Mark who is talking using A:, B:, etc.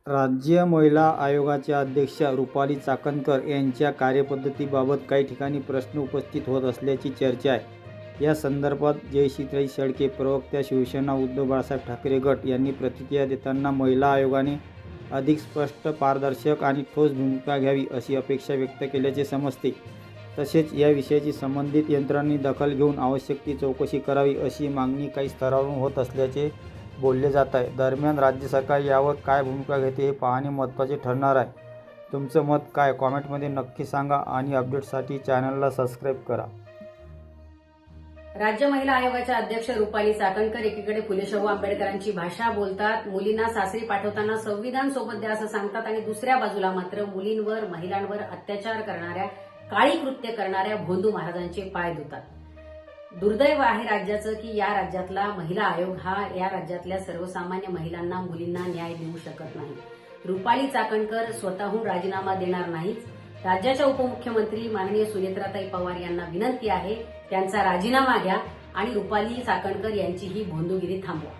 A: राज्य महिला आयोगाच्या अध्यक्षा रुपाली चाकणकर यांच्या कार्यपद्धतीबाबत काही ठिकाणी प्रश्न उपस्थित होत असल्याची चर्चा आहे। या संदर्भात जयश्रीताई शेळके, प्रवक्त्या शिवसेना उद्धव बाळासाहेब ठाकरे गट यांनी प्रतिक्रिया देताना महिला आयोगाने अधिक स्पष्ट, पारदर्शक आणि ठोस भूमिका घ्यावी अशी अपेक्षा व्यक्त केल्याचे समजते। तसेच या विषयाची संबंधित यंत्रणांनी दखल घेऊन आवश्यक ती चौकशी करावी अशी मागणी काही स्तरावरून होत असल्याचे बोलले जात आहे। दरम्यान राज्य सरकार यावर काय भूमिका घेते हे पाहणे महत्त्वाचे ठरणार आहे। तुमचं मत काय? कॉमेंटमध्ये नक्की सांगा आणि अपडेट्ससाठी चॅनलला सबस्क्राईब करा।
B: राज्य महिला आयोगाच्या अध्यक्ष रुपाली चाकणकर एकीकडे फुले शाहू आंबेडकरांची भाषा बोलतात, मुलींना सासरी पाठवताना संविधान सोबत द्या असं सांगतात आणि दुसऱ्या बाजूला मात्र मुलींवर, महिलांवर अत्याचार करणाऱ्या, काळी कृत्य करणाऱ्या भोंदू महाराजांचे पाय धुतात। दुर्दैव आहे राज्याचं की या राज्यातला महिला आयोग हा या राज्यातल्या सर्वसामान्य महिलांना, मुलींना न्याय देऊ शकत नाही। रुपाली चाकणकर स्वतःहून राजीनामा देणार नाहीत। राज्याच्या उपमुख्यमंत्री माननीय सुनेत्राताई पवार यांना विनंती आहे, त्यांचा राजीनामा घ्या आणि रुपाली चाकणकर यांची ही भोंदूगिरी थांबवा।